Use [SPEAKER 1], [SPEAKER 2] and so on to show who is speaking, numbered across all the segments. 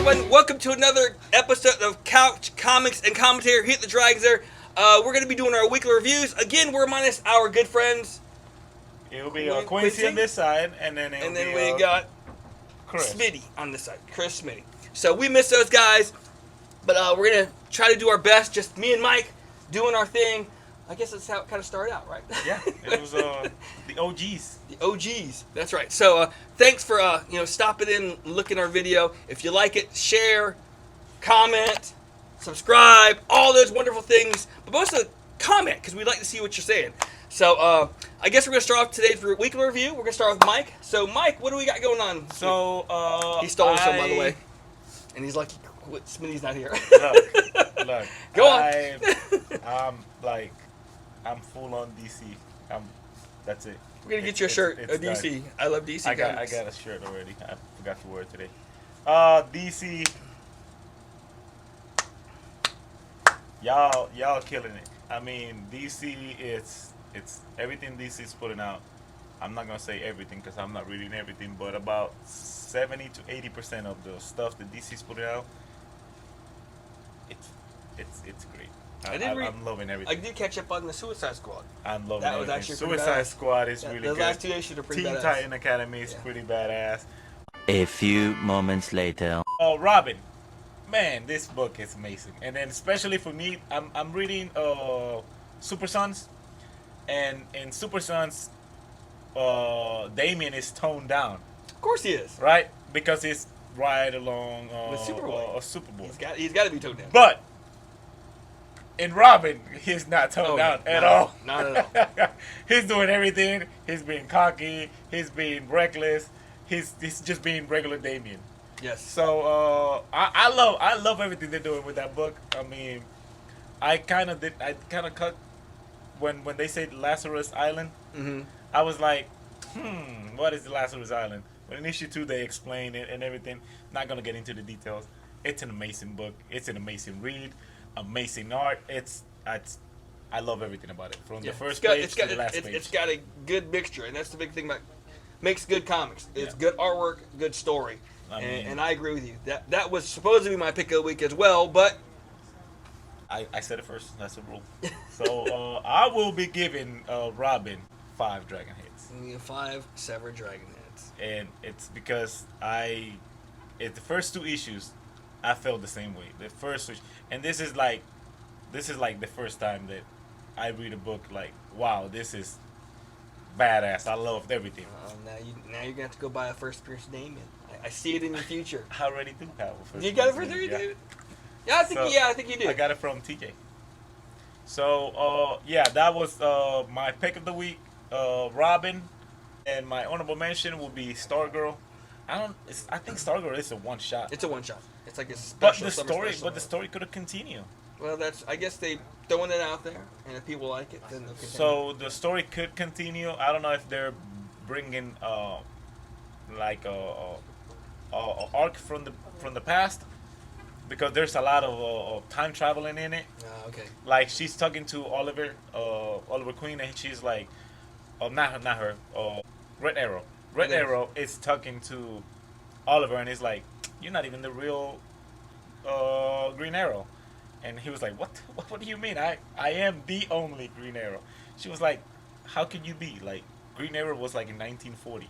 [SPEAKER 1] everyone. Welcome to another episode of Couch Comics and Commentary. Hit the drags there. We're going to be doing our weekly reviews. Again, we're minus our good friends.
[SPEAKER 2] It'll be Quincy on this side, and then
[SPEAKER 1] we got
[SPEAKER 2] Chris
[SPEAKER 1] Smitty on this side. Chris Smitty. So we miss those guys, but we're going to try to do our best. Just me and Mike doing our thing. I guess that's how it kind of started out, right?
[SPEAKER 2] Yeah, it was the OGs.
[SPEAKER 1] The OGs, that's right. So thanks for stopping in and looking at our video. If you like it, share, comment, subscribe, all those wonderful things. But mostly comment, because we'd like to see what you're saying. So I guess we're going to start off today's weekly review. We're going to start with Mike. So Mike, what do we got going on?
[SPEAKER 2] So
[SPEAKER 1] he stole the show, by the way. And he's lucky Smitty's not here.
[SPEAKER 2] Look.
[SPEAKER 1] Go on.
[SPEAKER 2] I'm full on DC. That's it.
[SPEAKER 1] We're gonna get you a shirt, a DC. Done. I love DC.
[SPEAKER 2] I got a shirt already. I forgot to wear it today. DC. Y'all killing it. I mean, DC. It's everything DC's putting out. I'm not gonna say everything because I'm not reading everything, but about 70 to 80% of the stuff that DC's putting out, it's great. I'm loving everything.
[SPEAKER 1] I did catch up on the Suicide Squad.
[SPEAKER 2] I'm loving
[SPEAKER 1] that
[SPEAKER 2] everything.
[SPEAKER 1] Was actually
[SPEAKER 2] Suicide Squad is really good.
[SPEAKER 1] The last two issues are pretty badass.
[SPEAKER 2] Teen Titan Academy is pretty badass.
[SPEAKER 3] A few moments later.
[SPEAKER 2] Oh, Robin. Man, this book is amazing. And then especially for me, I'm reading Super Sons. And in Super Sons, Damian is toned down.
[SPEAKER 1] Of course he is.
[SPEAKER 2] Right? Because he's right along
[SPEAKER 1] with Superboy.
[SPEAKER 2] Superboy.
[SPEAKER 1] He's got to be toned down.
[SPEAKER 2] But in Robin, he's not toned down at all.
[SPEAKER 1] Not at all.
[SPEAKER 2] He's doing everything. He's being cocky. He's being reckless. He's just being regular Damian.
[SPEAKER 1] Yes.
[SPEAKER 2] So I love everything they're doing with that book. I mean, I kind of cut when they said Lazarus Island.
[SPEAKER 1] Mm-hmm.
[SPEAKER 2] I was like, what is the Lazarus Island? But in issue 2 they explain it and everything. Not gonna get into the details. It's an amazing book. It's an amazing read. Amazing art. I love everything about it. From the first page to the last page.
[SPEAKER 1] It's got a good mixture, and that's the big thing about makes good comics. It's good artwork, good story. And I agree with you. That was supposed to be my pick of the week as well, but
[SPEAKER 2] I said it first. That's a rule. So I will be giving Robin 5 dragon heads.
[SPEAKER 1] 5 severed dragon heads.
[SPEAKER 2] And it's because the first 2 issues I felt the same way. The first, and this is like the first time that I read a book like, wow, this is badass. I loved everything.
[SPEAKER 1] Now you're gonna have to go buy a first appearance Damien. I see it in your future.
[SPEAKER 2] I already do have a first.
[SPEAKER 1] You got it for 3, dude? Yeah, I think you do.
[SPEAKER 2] I got it from TJ. So that was my pick of the week, Robin, and my honorable mention will be Stargirl. I think Stargirl is a one shot.
[SPEAKER 1] It's a one shot. It's like a special.
[SPEAKER 2] But the story could have continued.
[SPEAKER 1] Well, I guess they throwing it out there, and if people like it, then they'll continue.
[SPEAKER 2] So the story could continue. I don't know if they're bringing like a arc from the past, because there's a lot of time traveling in it.
[SPEAKER 1] Okay.
[SPEAKER 2] Like she's talking to Oliver Queen, and she's like, not her, Red Arrow. Red Arrow is talking to Oliver, and he's like, "You're not even the real Green Arrow." And he was like, What do you mean? I am the only Green Arrow." She was like, "How can you be? Like, Green Arrow was like in 1940."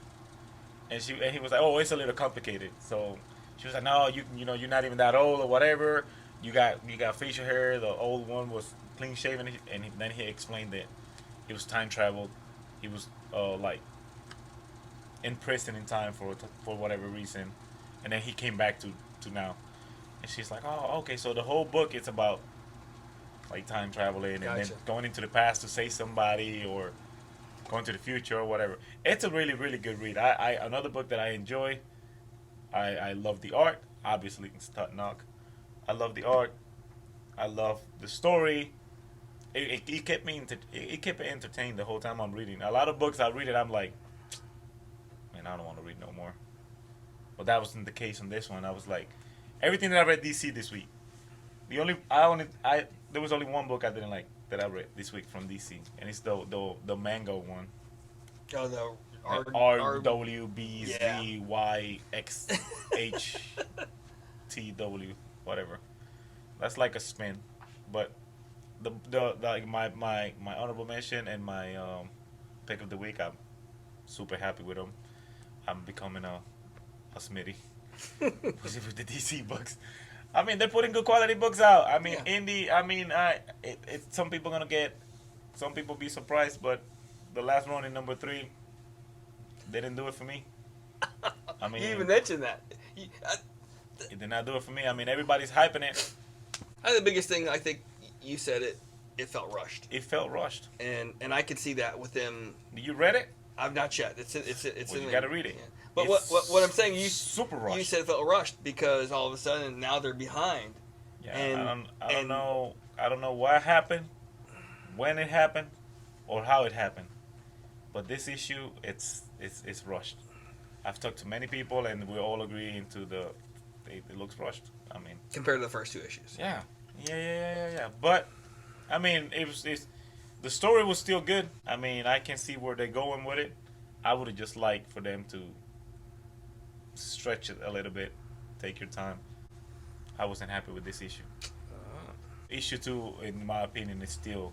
[SPEAKER 2] And he was like, "Oh, it's a little complicated." So she was like, "No, you're not even that old or whatever. You got facial hair. The old one was clean shaven." And then he explained that he was time traveled. He was like in prison in time for whatever reason, and then he came back to now. And she's like, "Oh, okay." So the whole book it's about like time traveling and then going into the past to save somebody or going to the future or whatever. It's a really, really good read. Another book that I enjoy. I love the art. Obviously, it's top knock. I love the art. I love the story. It kept me entertained the whole time I'm reading. A lot of books I read it, I'm like, man, I don't want to read no more. But that wasn't the case on this one. I was like, everything that I read DC this week. There was only one book I didn't like that I read this week from DC, and it's the Mango one.
[SPEAKER 1] Oh, the
[SPEAKER 2] RWBZYXH. TW, whatever. That's like a spin, but the like my honorable mention and my pick of the week, I'm super happy with them. I'm becoming a Smitty with the DC books. I mean, they're putting good quality books out. I mean,
[SPEAKER 1] Yeah.
[SPEAKER 2] indie. I mean, some people some people be surprised, but the last run in number 3, they didn't do it for me. I mean,
[SPEAKER 1] You even mentioned that.
[SPEAKER 2] it did not do it for me. I mean, everybody's hyping it.
[SPEAKER 1] I think the biggest thing, I think you said it. It felt rushed,
[SPEAKER 2] It felt rushed.
[SPEAKER 1] and I could see that with them.
[SPEAKER 2] You read it?
[SPEAKER 1] I've not yet. It's
[SPEAKER 2] Well,
[SPEAKER 1] in
[SPEAKER 2] you
[SPEAKER 1] there.
[SPEAKER 2] gotta read it.
[SPEAKER 1] Yeah. But
[SPEAKER 2] It's
[SPEAKER 1] what I'm saying,
[SPEAKER 2] super rushed.
[SPEAKER 1] you said it felt rushed because all of a sudden now they're behind.
[SPEAKER 2] Yeah,
[SPEAKER 1] And-
[SPEAKER 2] I don't
[SPEAKER 1] and-
[SPEAKER 2] know. I don't know what happened, when it happened, or how it happened. But this issue, it's rushed. I've talked to many people, and we're all agreeing to it looks rushed. I mean,
[SPEAKER 1] Compared to the first 2 issues.
[SPEAKER 2] yeah. But I mean, the story was still good. I mean, I can see where they're going with it. I would have just liked for them to stretch it a little bit, take your time. I wasn't happy with this issue. Issue 2, in my opinion, is still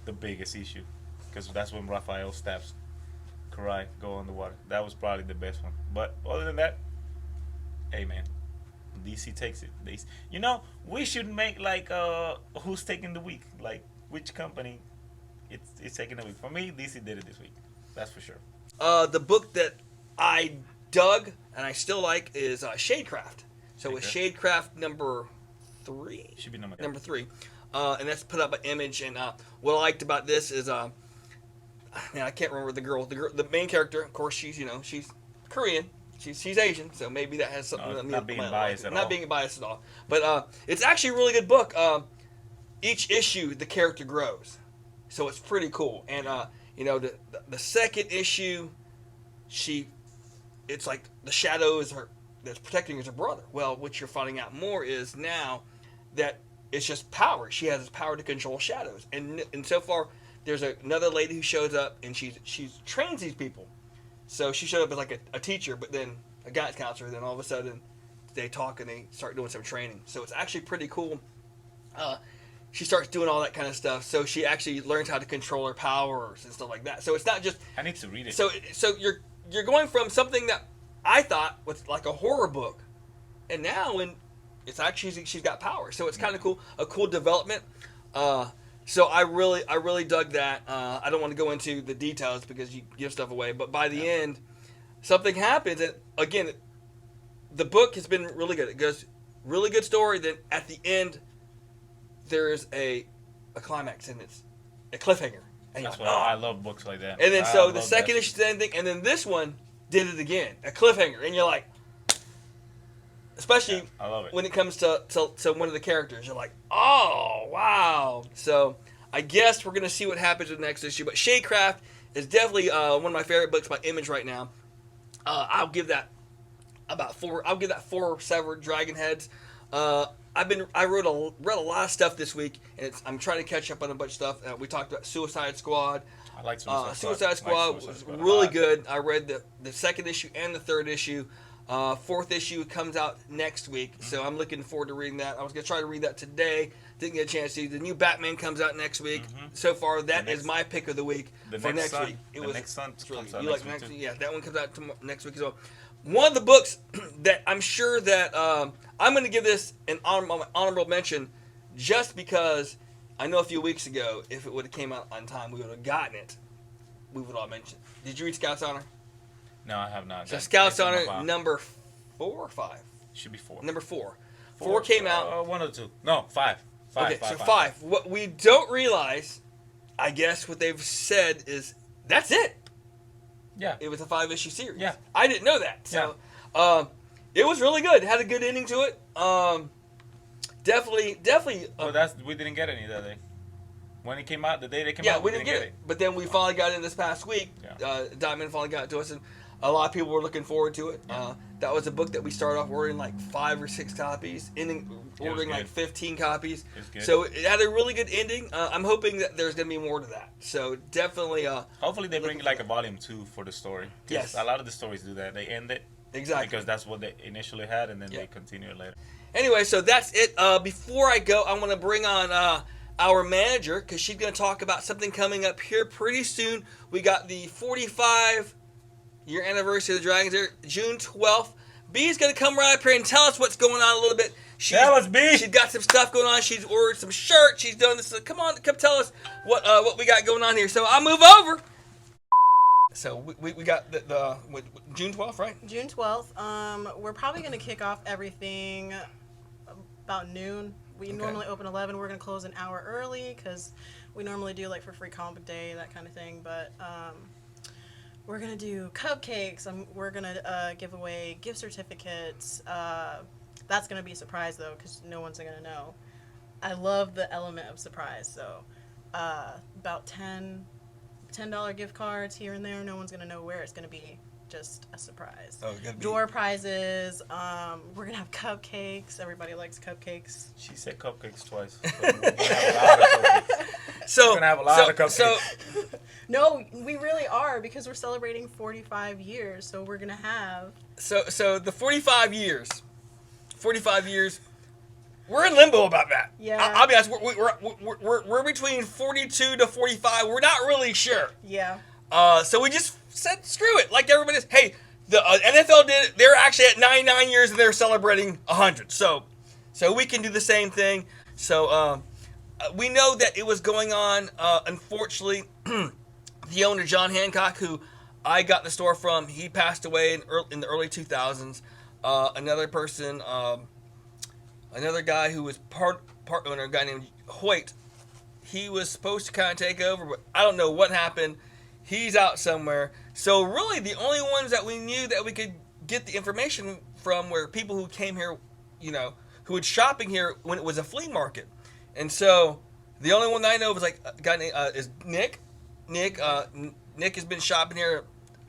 [SPEAKER 2] the biggest issue because that's when Raphael stabs Karai, go on the water. That was probably the best one. But other than that, hey man, DC takes it. We should make like who's taking the week, like which company it's taking the week. For me, DC did it this week. That's for sure.
[SPEAKER 1] The book that I dug and I still like is Shadecraft. So it's Shadecraft number 3.
[SPEAKER 2] Should be number
[SPEAKER 1] 3, and that's put up by Image. And what I liked about this is, man, I can't remember the main character. Of course, she's Korean. She's Asian, so maybe that has something.
[SPEAKER 2] No,
[SPEAKER 1] that
[SPEAKER 2] not being biased at all.
[SPEAKER 1] Not being biased at all. But it's actually a really good book. Each issue, the character grows, so it's pretty cool. And the second issue, it's like the shadow is her that's protecting her as a brother. Well, what you're finding out more is now that it's just power. She has power to control shadows, and so far there's another lady who shows up and she's trains these people. So she showed up as like a teacher, but then a guidance counselor. Then all of a sudden they talk and they start doing some training. So it's actually pretty cool. She starts doing all that kind of stuff. So she actually learns how to control her powers and stuff like that. So it's not just.
[SPEAKER 2] I need to read it.
[SPEAKER 1] So you're going from something that I thought was like a horror book, and now it's actually she's got power. So it's kind of cool, a cool development. So I really dug that. I don't want to go into the details because you give stuff away, but by the end, something happens, and again, the book has been really good. It goes really good story. Then at the end, there's a climax, and it's a cliffhanger. And
[SPEAKER 2] That's
[SPEAKER 1] you're
[SPEAKER 2] why
[SPEAKER 1] like,
[SPEAKER 2] I love books like that.
[SPEAKER 1] and then
[SPEAKER 2] I
[SPEAKER 1] so the
[SPEAKER 2] love
[SPEAKER 1] second
[SPEAKER 2] that.
[SPEAKER 1] issue did anything, and then this one did it again, a cliffhanger, and you're like, especially
[SPEAKER 2] I love it.
[SPEAKER 1] when it comes to one of the characters, you're like, oh wow. So I guess we're gonna see what happens with the next issue. But Shadecraft is definitely one of my favorite books by Image right now. I'll give that about 4. I'll give that 4 severed dragon heads. I read a lot of stuff this week, and I'm trying to catch up on a bunch of stuff. We talked about Suicide Squad.
[SPEAKER 2] I like Suicide Squad.
[SPEAKER 1] Suicide Squad
[SPEAKER 2] Suicide
[SPEAKER 1] was
[SPEAKER 2] Squad a
[SPEAKER 1] really
[SPEAKER 2] lot.
[SPEAKER 1] good. I read the second issue and the third issue. 4th issue comes out next week, so I'm looking forward to reading that. I was going to try to read that today. Didn't get a chance to. The new Batman comes out next week. So far, that is my pick of the week for next week.
[SPEAKER 2] The next Sun
[SPEAKER 1] it's really
[SPEAKER 2] comes
[SPEAKER 1] good.
[SPEAKER 2] out
[SPEAKER 1] You
[SPEAKER 2] next
[SPEAKER 1] like
[SPEAKER 2] week
[SPEAKER 1] next
[SPEAKER 2] too.
[SPEAKER 1] week? Yeah, that one comes out next week as well. One of the books that I'm sure that I'm going to give this an honorable mention just because I know a few weeks ago, if it would have came out on time, we would have gotten it. We would all mention it. Did you read Scout's Honor?
[SPEAKER 2] No, I have not.
[SPEAKER 1] So
[SPEAKER 2] That-
[SPEAKER 1] Scout's
[SPEAKER 2] it's in my
[SPEAKER 1] Honor
[SPEAKER 2] file.
[SPEAKER 1] number 4 or 5?
[SPEAKER 2] Should be 4.
[SPEAKER 1] Number 4. 4 came out.
[SPEAKER 2] 1 or 2. No, 5. 5.
[SPEAKER 1] Okay, so 5. What we don't realize, I guess, what they've said is that's it.
[SPEAKER 2] Yeah.
[SPEAKER 1] It was a 5-issue series.
[SPEAKER 2] Yeah.
[SPEAKER 1] I didn't know that. So, it was really good. It had a good ending to it. Definitely.
[SPEAKER 2] Well, we didn't get any that day. When it came out, the day they came
[SPEAKER 1] Yeah,
[SPEAKER 2] out,
[SPEAKER 1] we didn't get it. But then we finally got in this past week.
[SPEAKER 2] Yeah.
[SPEAKER 1] Diamond finally got it to us, and a lot of people were looking forward to it.
[SPEAKER 2] Yeah.
[SPEAKER 1] That was a book that we started off ordering like 5 or 6 copies, ordering like
[SPEAKER 2] good.
[SPEAKER 1] 15 copies.
[SPEAKER 2] It's good.
[SPEAKER 1] So it had a really good ending. I'm hoping that there's going to be more to that. So definitely.
[SPEAKER 2] Hopefully they bring
[SPEAKER 1] looking
[SPEAKER 2] like
[SPEAKER 1] for
[SPEAKER 2] a volume 2 for the story. 'Cause
[SPEAKER 1] Yes.
[SPEAKER 2] A lot of the stories do that. They end it.
[SPEAKER 1] Exactly.
[SPEAKER 2] Because that's what they initially had, and then
[SPEAKER 1] Yeah.
[SPEAKER 2] they continue later.
[SPEAKER 1] Anyway, so that's it. Before I go, I want to bring on our manager because she's going to talk about something coming up here pretty soon. We got the 45-year anniversary of the Dragons there, June 12th. B is going to come right up here and tell us what's going on a little bit.
[SPEAKER 2] Tell us, B.
[SPEAKER 1] She's got some stuff going on. She's ordered some shirts. She's done this. So come on, come tell us what we got going on here. So I'll move over. So we got the June 12th, right?
[SPEAKER 4] June 12th. We're probably going to kick off everything about noon. We normally open 11. We're going to close an hour early because we normally do like for free comic day, that kind of thing. But we're going to do cupcakes. We're going to give away gift certificates. That's going to be a surprise though because no one's going to know. I love the element of surprise. So about $10 gift cards here and there. No one's going to know where it's going to be. Just a surprise.
[SPEAKER 1] Oh, good.
[SPEAKER 4] Door prizes. We're going to have cupcakes. Everybody likes cupcakes.
[SPEAKER 2] She said cupcakes twice. So we're gonna have a lot of cupcakes.
[SPEAKER 1] So
[SPEAKER 4] No, we really are because we're celebrating 45 years. So we're going to have...
[SPEAKER 1] So the 45 years, we're in limbo about that.
[SPEAKER 4] Yeah.
[SPEAKER 1] I'll be honest, we're between 42 to 45. We're not really sure.
[SPEAKER 4] Yeah.
[SPEAKER 1] So we just said, screw it. Like everybody is. Hey, the NFL did it. They're actually at 99 years and they're celebrating 100. So we can do the same thing. So we know that it was going on. Unfortunately, the owner, John Hancock, who I got in the store from, he passed away in the early 2000s. Another person, another guy who was part owner, a guy named Hoyt, he was supposed to kind of take over, but I don't know what happened. He's out somewhere. So really the only ones that we knew that we could get the information from were people who came here, you know, who was shopping here when it was a flea market. And so the only one that I know was like a guy named is Nick. Nick has been shopping here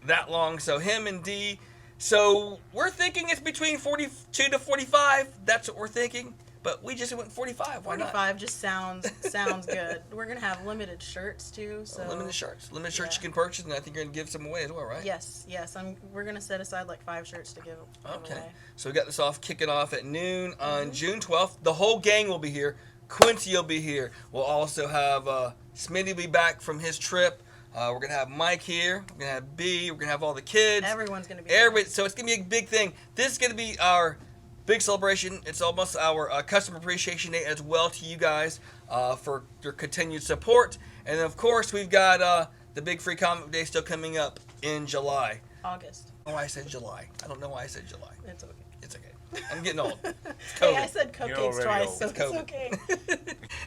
[SPEAKER 1] that long. So him and Dee. So we're thinking it's between 42 to 45. That's what we're thinking. But we just went 45. Why not?
[SPEAKER 4] 45 just sounds good. We're going to have limited shirts too. So
[SPEAKER 1] Limited shirts
[SPEAKER 4] Yeah.
[SPEAKER 1] you can purchase, and I think you're going to give some away as well, right?
[SPEAKER 4] Yes. We're going to set aside like 5 shirts to give
[SPEAKER 1] Okay.
[SPEAKER 4] away.
[SPEAKER 1] So we got this kicking off at noon on June 12th. The whole gang will be here. Quincy will be here. We'll also have Smitty be back from his trip. We're going to have Mike here. We're going to have B. We're going to have all the kids.
[SPEAKER 4] Everyone's going to be
[SPEAKER 1] Everybody. So it's going to be a big thing. This is going to be our big celebration. It's almost our customer appreciation day as well to you guys for your continued support. And then, of course, we've got the big free comic day still coming up in July.
[SPEAKER 4] August.
[SPEAKER 1] I don't know why I said July. I don't know why I said July.
[SPEAKER 4] It's okay.
[SPEAKER 1] It's okay. I'm getting old. It's
[SPEAKER 4] Hey,
[SPEAKER 1] COVID.
[SPEAKER 4] I said
[SPEAKER 2] You're
[SPEAKER 4] cupcakes
[SPEAKER 2] already
[SPEAKER 4] twice,
[SPEAKER 2] old.
[SPEAKER 4] so
[SPEAKER 1] It's
[SPEAKER 4] it's
[SPEAKER 1] COVID.
[SPEAKER 4] okay.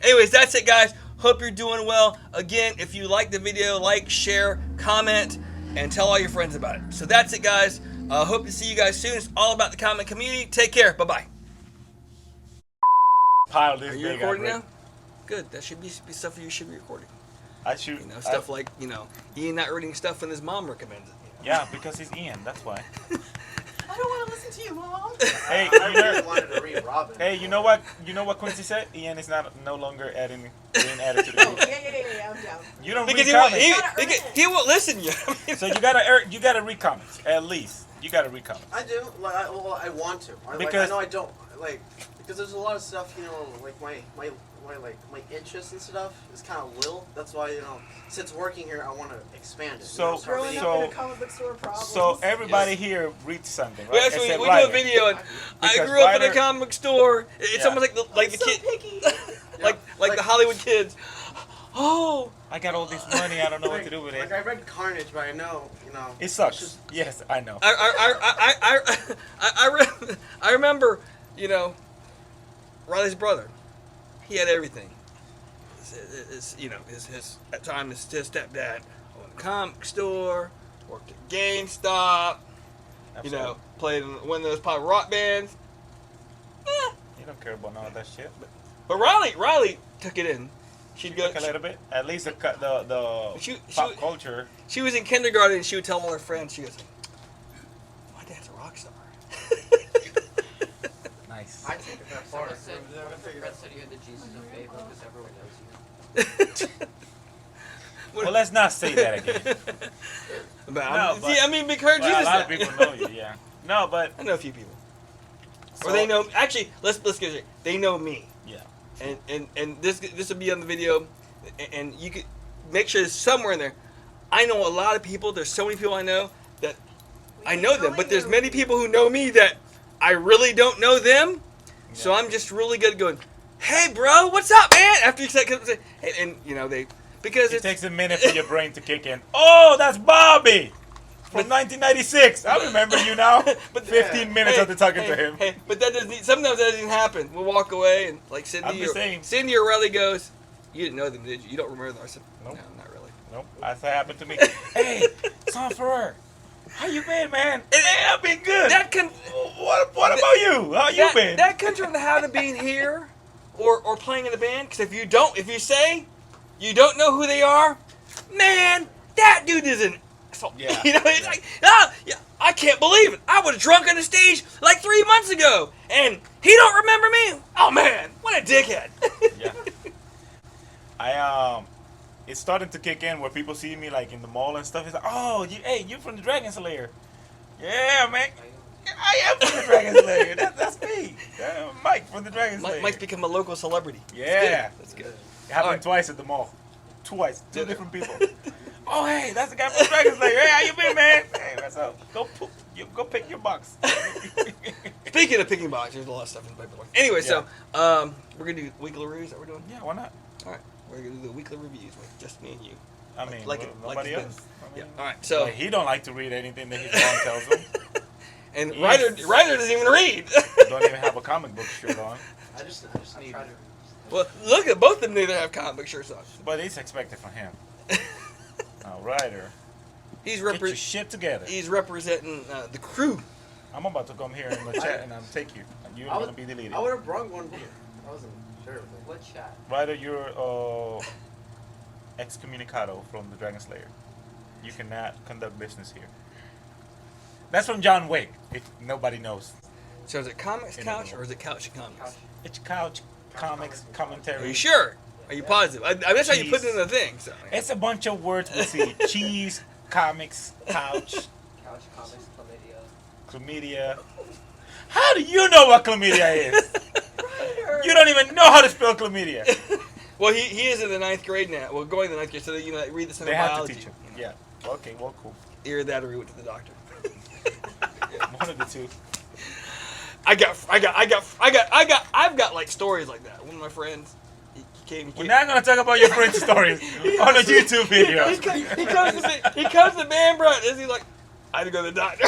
[SPEAKER 1] Anyways, that's it, guys. Hope you're doing well. Again, if you like the video, like, share, comment, and tell all your friends about it. So that's it, guys. Hope to see you guys soon. It's all about the comic community. Take care. Bye-bye.
[SPEAKER 2] Pile this
[SPEAKER 1] Are you
[SPEAKER 2] big,
[SPEAKER 1] recording
[SPEAKER 2] I
[SPEAKER 1] now? Good. That should be stuff you should be recording.
[SPEAKER 2] I shoot.
[SPEAKER 1] You know, stuff like, you know, Ian not reading stuff when his mom recommends it. You know?
[SPEAKER 2] Yeah, because he's Ian. That's why.
[SPEAKER 4] I don't want to listen to you, Mom.
[SPEAKER 2] Hey,
[SPEAKER 5] I
[SPEAKER 2] you know,
[SPEAKER 5] really wanted to read Robin.
[SPEAKER 2] hey, you know what? You know what Quincy said? Ian is no longer being added to the
[SPEAKER 4] Oh,
[SPEAKER 2] group.
[SPEAKER 4] yeah, I'm down.
[SPEAKER 2] You don't
[SPEAKER 1] Because
[SPEAKER 2] read comics,
[SPEAKER 1] he won't listen to you. I mean,
[SPEAKER 2] so you gotta read comics at least. You gotta read comics.
[SPEAKER 5] I do. Like, I want to.
[SPEAKER 2] Because-
[SPEAKER 5] I know I don't. Like, because there's a lot of stuff, you know, like my interests and stuff is kind of little. That's why, you know, since working here, I want to expand it.
[SPEAKER 2] So-
[SPEAKER 5] you know, start
[SPEAKER 4] Growing
[SPEAKER 5] reading.
[SPEAKER 4] up in
[SPEAKER 2] So-
[SPEAKER 4] a comic book store problems.
[SPEAKER 2] So everybody
[SPEAKER 5] Yes.
[SPEAKER 2] here reads something,
[SPEAKER 1] we
[SPEAKER 2] right?
[SPEAKER 1] actually
[SPEAKER 2] Except
[SPEAKER 1] we do a
[SPEAKER 2] Ryder.
[SPEAKER 1] video, and I
[SPEAKER 2] Because
[SPEAKER 1] grew up in a
[SPEAKER 2] Ryder-
[SPEAKER 1] comic store. It's
[SPEAKER 2] Yeah.
[SPEAKER 1] almost like
[SPEAKER 4] I'm
[SPEAKER 1] the
[SPEAKER 4] so
[SPEAKER 1] kid,
[SPEAKER 4] picky.
[SPEAKER 1] like the Hollywood kids. Oh,
[SPEAKER 2] I got all this money. I don't know what to do with it.
[SPEAKER 5] Like, I read Carnage, but I know, you know.
[SPEAKER 2] It sucks. Yes, I know.
[SPEAKER 1] I remember, you know, Riley's brother. He had everything. You know, his at times his stepdad owned a comic store, worked at GameStop. You know, played in one of those pop rock bands.
[SPEAKER 2] You don't care about none of that shit.
[SPEAKER 1] But Riley took it in. She'd go.
[SPEAKER 2] Like a little bit. At least the
[SPEAKER 1] She-
[SPEAKER 2] pop culture.
[SPEAKER 1] She was in kindergarten, and she would tell all her friends. She goes, "My dad's a rock star."
[SPEAKER 2] Nice.
[SPEAKER 5] I take it that far.
[SPEAKER 6] Fred said,
[SPEAKER 5] figured
[SPEAKER 6] Fred said you're the Jesus of faith because everyone knows you.
[SPEAKER 2] Well, let's not say that again.
[SPEAKER 1] But
[SPEAKER 2] No, but-
[SPEAKER 1] I mean, because
[SPEAKER 2] Well,
[SPEAKER 1] Jesus.
[SPEAKER 2] a lot of people know you, yeah. No, but
[SPEAKER 1] I know a few people.
[SPEAKER 2] so,
[SPEAKER 1] Or they know. Actually, let's get it. They know me.
[SPEAKER 2] Yeah.
[SPEAKER 1] And this will be on the video, and you could make sure it's somewhere in there. I know a lot of people. There's so many people I know that I know them, but there's many people who know me that I really don't know them. So I'm just really good at going, "Hey, bro, what's up, man?" After you say, and you know because
[SPEAKER 2] It takes a minute for your brain to kick in. Oh, that's Bobby from 1996. I remember you now.
[SPEAKER 1] But
[SPEAKER 2] 15 minutes after talking to him.
[SPEAKER 1] Hey, but that doesn't. Sometimes that doesn't happen. We'll walk away and like
[SPEAKER 2] I'm the same.
[SPEAKER 1] Cindy or Riley goes, "You didn't know them, did you? You don't remember them?" I said,
[SPEAKER 2] Nope.
[SPEAKER 1] "No, not really."
[SPEAKER 2] Nope, that's what happened to me. Hey, Son Ferrer, how you been, man? Man, I've been good. What about you? How you been?
[SPEAKER 1] That comes from the habit of being here, or playing in a band. Because if you say you don't know who they are, man, that dude is an asshole.
[SPEAKER 2] Yeah.
[SPEAKER 1] You know, it's like, yeah, I can't believe it. I was drunk on the stage like 3 months ago, and he don't remember me. Oh man, what a dickhead.
[SPEAKER 2] Yeah. It's starting to kick in where people see me like in the mall and stuff. It's like, oh, you're from the Dragon Slayer. Yeah, man. I am from the Dragon Slayer. That's me. Mike from the Dragon Slayer.
[SPEAKER 1] Mike's become a local celebrity.
[SPEAKER 2] Yeah.
[SPEAKER 1] That's good.
[SPEAKER 2] It happened
[SPEAKER 1] Alright.
[SPEAKER 2] twice at the mall. Twice. Two different people. Oh, hey, that's the guy from Dragon Slayer. Hey, how you been, man? Hey, what's up? Go pick your box.
[SPEAKER 1] Speaking of picking boxes, there's a lot of stuff in the paperwork. Anyway, so we're gonna do weekly reviews. That we're doing.
[SPEAKER 2] Yeah, why not?
[SPEAKER 1] All right, we're gonna do the weekly reviews with just me and you.
[SPEAKER 2] I mean,
[SPEAKER 1] like
[SPEAKER 2] nobody
[SPEAKER 1] it's
[SPEAKER 2] else. I
[SPEAKER 1] Yeah.
[SPEAKER 2] mean,
[SPEAKER 1] All right. So
[SPEAKER 2] like, he don't like to read anything that his mom tells him.
[SPEAKER 1] and
[SPEAKER 2] Yes.
[SPEAKER 1] Ryder doesn't even read.
[SPEAKER 2] Don't even have a comic book shirt on.
[SPEAKER 5] I just need.
[SPEAKER 1] Well, look at both of them. Neither have comic book shirts on.
[SPEAKER 2] But it's expected from him. All righter.
[SPEAKER 1] He's
[SPEAKER 2] Get your shit together.
[SPEAKER 1] He's representing the crew.
[SPEAKER 2] I'm about to come here in the chat and take you. And you're going to be deleted.
[SPEAKER 5] I would have brought one here. I wasn't sure.
[SPEAKER 6] What chat?
[SPEAKER 2] Ryder, you're excommunicado from the Dragon Slayer. You cannot conduct business here. That's from John Wick, if nobody knows.
[SPEAKER 1] So is it Comics
[SPEAKER 2] In
[SPEAKER 1] Couch
[SPEAKER 2] the
[SPEAKER 1] or is it Couch Comics?
[SPEAKER 2] It's couch, comics, commentary.
[SPEAKER 1] Are you sure? Are you positive? That's how you put it in the thing. So.
[SPEAKER 2] It's a bunch of words we see. Cheese, comics, couch,
[SPEAKER 6] Couch comics,
[SPEAKER 2] chlamydia.
[SPEAKER 6] chlamydia.
[SPEAKER 2] How do you know what chlamydia is? You don't even know how to spell chlamydia.
[SPEAKER 1] Well, he is in the 9th grade now. Well, going to the 9th grade, so that, you know, read the
[SPEAKER 2] They have to
[SPEAKER 1] biology.
[SPEAKER 2] teach him. Yeah. Okay, well, cool.
[SPEAKER 1] Either that or we went to the doctor.
[SPEAKER 2] One of the two.
[SPEAKER 1] I've got like stories like that. One of my friends, he came.
[SPEAKER 2] We're not gonna talk about your friend's stories on a YouTube video.
[SPEAKER 1] He comes to band practice. He's like, I had to go to the doctor.